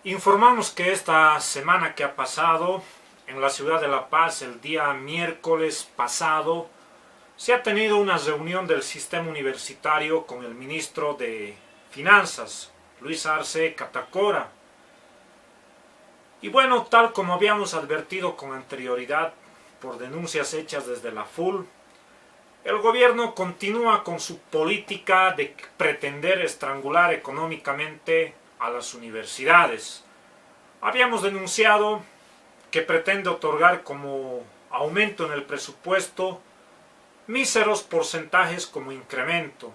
Informamos que esta semana que ha pasado en la ciudad de La Paz, el día miércoles pasado, se ha tenido una reunión del sistema universitario con el ministro de Finanzas, Luis Arce Catacora. Y bueno, tal como habíamos advertido con anterioridad por denuncias hechas desde la FUL, el gobierno continúa con su política de pretender estrangular económicamente a las universidades. Habíamos denunciado que pretende otorgar como aumento en el presupuesto míseros porcentajes como incremento.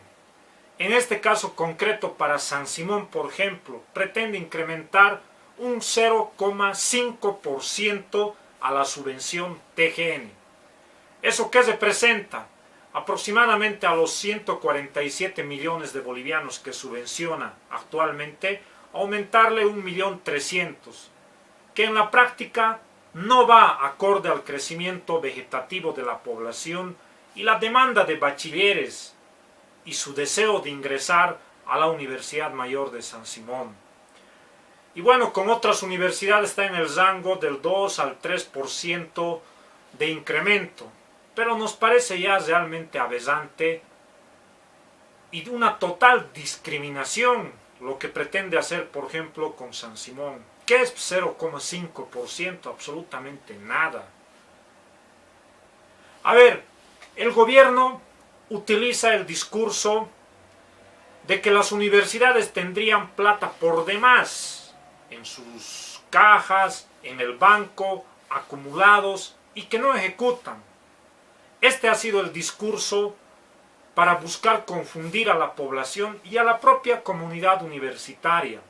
En este caso concreto para San Simón, por ejemplo, pretende incrementar un 0,5% a la subvención TGN. ¿Eso qué representa? Aproximadamente a los 147 millones de bolivianos que subvenciona actualmente, aumentarle 1.300.000, que en la práctica no va acorde al crecimiento vegetativo de la población y la demanda de bachilleres y su deseo de ingresar a la Universidad Mayor de San Simón. Y bueno, con otras universidades está en el rango del 2 al 3% de incremento, pero nos parece ya realmente aberrante y de una total discriminación lo que pretende hacer, por ejemplo, con San Simón. ¿Qué es 0,5%? Absolutamente nada. A ver, el gobierno utiliza el discurso de que las universidades tendrían plata por demás en sus cajas, en el banco, acumulados y que no ejecutan. Este ha sido el discurso para buscar confundir a la población y a la propia comunidad universitaria.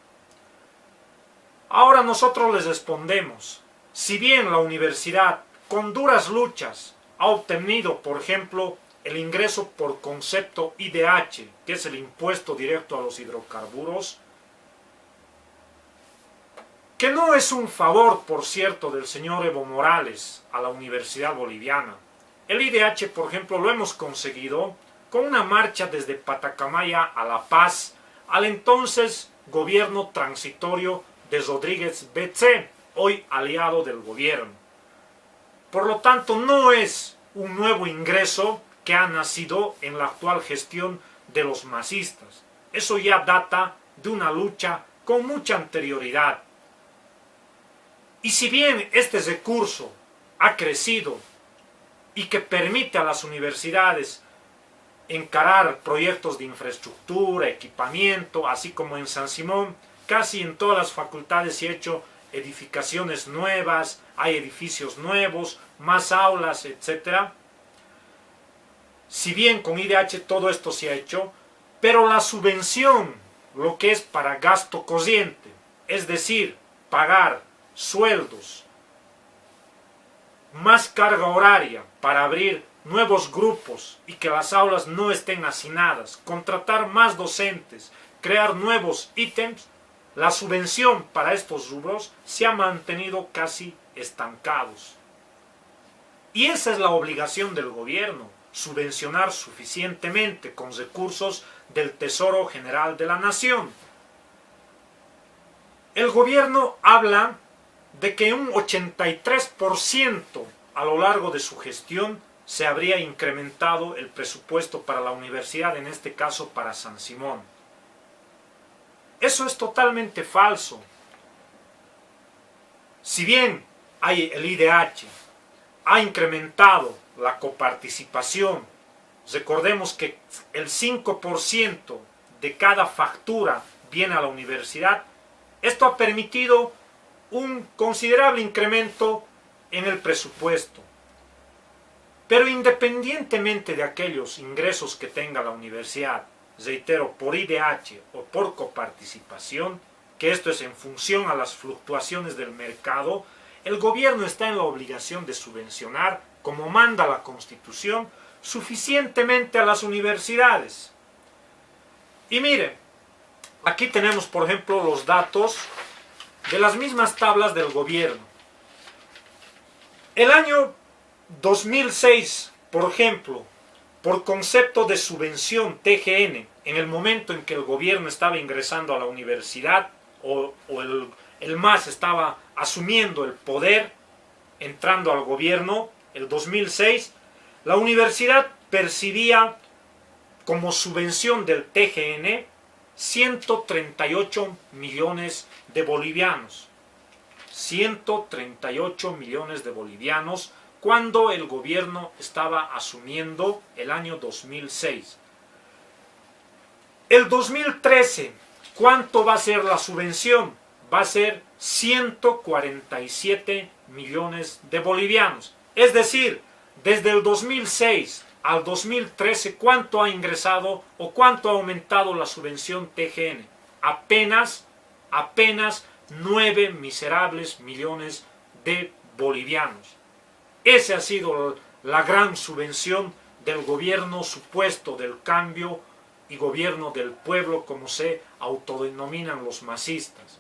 Ahora nosotros les respondemos, si bien la universidad con duras luchas ha obtenido, por ejemplo, el ingreso por concepto IDH, que es el impuesto directo a los hidrocarburos, que no es un favor, por cierto, del señor Evo Morales a la Universidad Boliviana. El IDH, por ejemplo, lo hemos conseguido con una marcha desde Patacamaya a La Paz, al entonces gobierno transitorio de Rodríguez Betsé, hoy aliado del gobierno. Por lo tanto, no es un nuevo ingreso que ha nacido en la actual gestión de los masistas. Eso ya data de una lucha con mucha anterioridad. Y si bien este recurso ha crecido y que permite a las universidades encarar proyectos de infraestructura, equipamiento, así como en San Simón, casi en todas las facultades se han hecho edificaciones nuevas, hay edificios nuevos, más aulas, etc. Si bien con IDH todo esto se ha hecho, pero la subvención, lo que es para gasto corriente, es decir, pagar sueldos, más carga horaria para abrir nuevos grupos y que las aulas no estén hacinadas, contratar más docentes, crear nuevos ítems, la subvención para estos rubros se ha mantenido casi estancados. Y esa es la obligación del gobierno, subvencionar suficientemente con recursos del Tesoro General de la Nación. El gobierno habla de que un 83% a lo largo de su gestión se habría incrementado el presupuesto para la universidad, en este caso para San Simón. Eso es totalmente falso. Si bien hay el IDH, ha incrementado la coparticipación, recordemos que el 5% de cada factura viene a la universidad, esto ha permitido un considerable incremento en el presupuesto. Pero independientemente de aquellos ingresos que tenga la universidad, reitero, por IDH o por coparticipación, que esto es en función a las fluctuaciones del mercado, el gobierno está en la obligación de subvencionar, como manda la Constitución, suficientemente a las universidades. Y miren, aquí tenemos, por ejemplo, los datos de las mismas tablas del gobierno. El año 2006, por ejemplo, por concepto de subvención TGN, en el momento en que el gobierno estaba ingresando a la universidad o el MAS estaba asumiendo el poder, entrando al gobierno, el 2006, la universidad percibía como subvención del TGN 138 millones de bolivianos. 138 millones de bolivianos cuando el gobierno estaba asumiendo el año 2006. El 2013, ¿cuánto va a ser la subvención? Va a ser 147 millones de bolivianos. Es decir, desde el 2006 al 2013, ¿cuánto ha ingresado o cuánto ha aumentado la subvención TGN? Apenas 9 miserables millones de bolivianos. Esa ha sido la gran subvención del gobierno supuesto del cambio y gobierno del pueblo, como se autodenominan los masistas.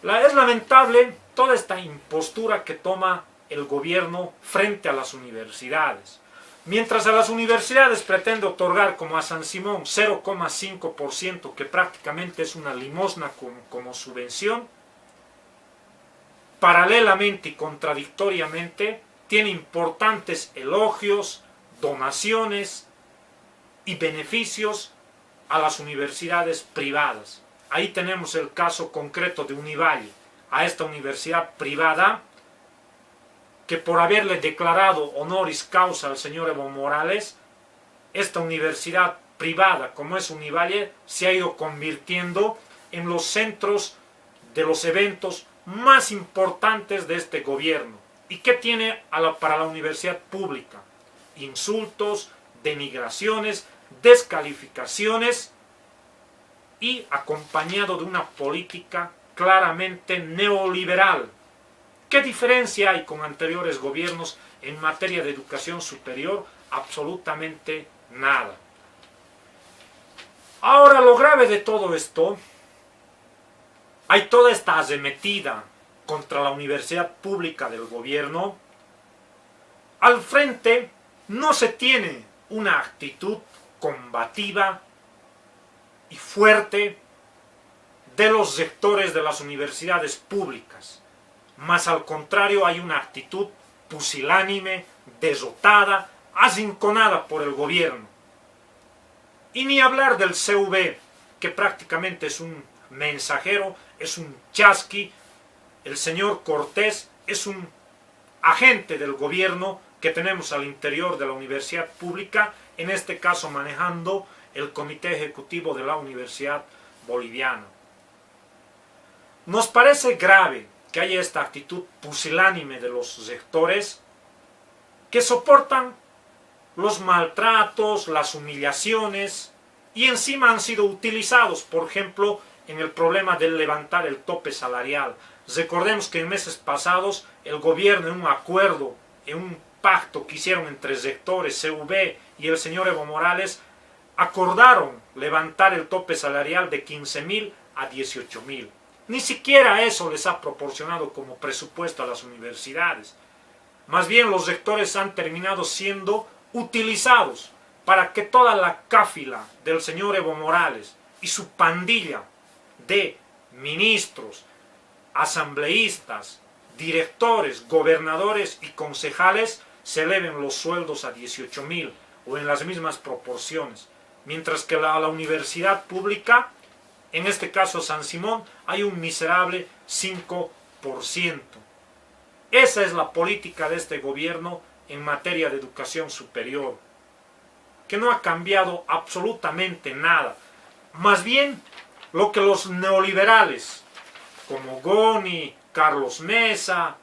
Es lamentable toda esta impostura que toma el gobierno frente a las universidades. Mientras a las universidades pretende otorgar, como a San Simón, 0,5%, que prácticamente es una limosna como subvención, paralelamente y contradictoriamente tiene importantes elogios, donaciones y beneficios a las universidades privadas. Ahí tenemos el caso concreto de Univalle, a esta universidad privada que por haberle declarado honoris causa al señor Evo Morales, esta universidad privada como es Univalle se ha ido convirtiendo en los centros de los eventos más importantes de este gobierno. ¿Y qué tiene para la universidad pública? Insultos, denigraciones, descalificaciones y acompañado de una política claramente neoliberal. ¿Qué diferencia hay con anteriores gobiernos en materia de educación superior? Absolutamente nada. Ahora, lo grave de todo esto, hay toda esta arremetida contra la universidad pública del gobierno. Al frente no se tiene una actitud combativa y fuerte de los rectores de las universidades públicas. Más al contrario, hay una actitud pusilánime, derrotada, arrinconada por el gobierno. Y ni hablar del CUV, que prácticamente es un mensajero, es un chasqui. El señor Cortés es un agente del gobierno que tenemos al interior de la universidad pública, en este caso manejando el comité ejecutivo de la Universidad Boliviana. Nos parece grave que haya esta actitud pusilánime de los rectores que soportan los maltratos, las humillaciones y encima han sido utilizados, por ejemplo, en el problema de levantar el tope salarial. Recordemos que en meses pasados el gobierno, en un acuerdo, en un pacto que hicieron entre rectores, CUV y el señor Evo Morales, acordaron levantar el tope salarial de 15.000 a 18.000. Ni siquiera eso les ha proporcionado como presupuesto a las universidades. Más bien los rectores han terminado siendo utilizados para que toda la cáfila del señor Evo Morales y su pandilla de ministros, asambleístas, directores, gobernadores y concejales se eleven los sueldos a 18.000 o en las mismas proporciones. Mientras que la universidad pública, en este caso San Simón, hay un miserable 5%. Esa es la política de este gobierno en materia de educación superior, que no ha cambiado absolutamente nada. Más bien, lo que los neoliberales, como Goni, Carlos Mesa,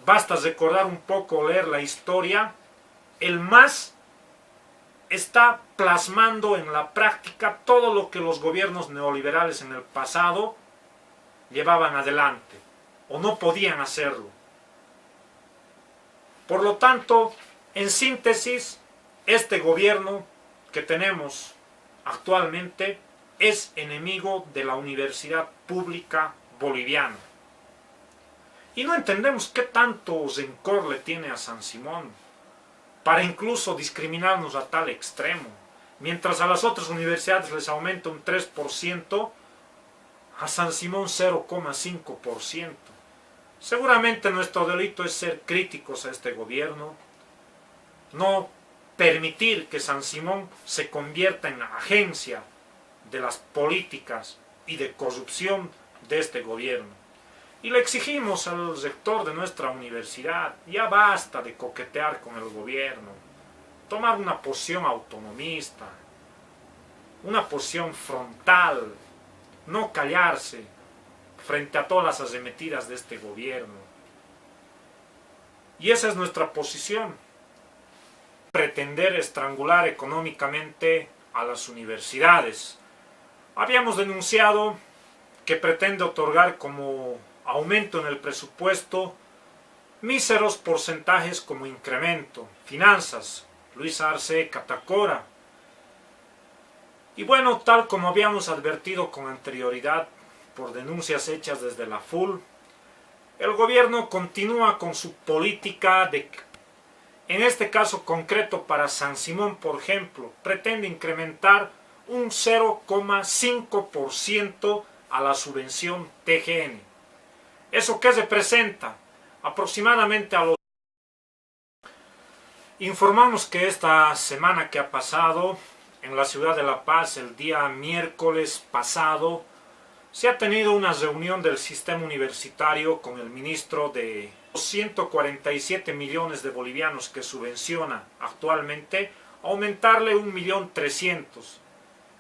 basta recordar un poco, leer la historia, el MAS está plasmando en la práctica todo lo que los gobiernos neoliberales en el pasado llevaban adelante o no podían hacerlo. Por lo tanto, en síntesis, este gobierno que tenemos actualmente es enemigo de la universidad pública boliviana. Y no entendemos qué tanto rencor le tiene a San Simón para incluso discriminarnos a tal extremo. Mientras a las otras universidades les aumenta un 3%, a San Simón 0,5%. Seguramente nuestro delito es ser críticos a este gobierno, no permitir que San Simón se convierta en la agencia de las políticas y de corrupción de este gobierno. Y le exigimos al rector de nuestra universidad, ya basta de coquetear con el gobierno, tomar una posición autonomista, una posición frontal, no callarse frente a todas las arremetidas de este gobierno. Y esa es nuestra posición. Pretender estrangular económicamente a las universidades. Habíamos denunciado que pretende otorgar como aumento en el presupuesto míseros porcentajes como incremento. Finanzas, Luis Arce Catacora. Y bueno, tal como habíamos advertido con anterioridad por denuncias hechas desde la FUL, el gobierno continúa con su política de, en este caso concreto para San Simón, por ejemplo, pretende incrementar un 0,5% a la subvención TGN. ¿Eso qué representa? Aproximadamente a los... Informamos que esta semana que ha pasado en la ciudad de La Paz, el día miércoles pasado, se ha tenido una reunión del sistema universitario con el ministro de 147 millones de bolivianos que subvenciona actualmente, aumentarle 1.300.000,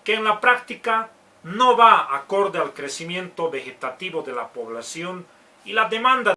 que en la práctica no va acorde al crecimiento vegetativo de la población y la demanda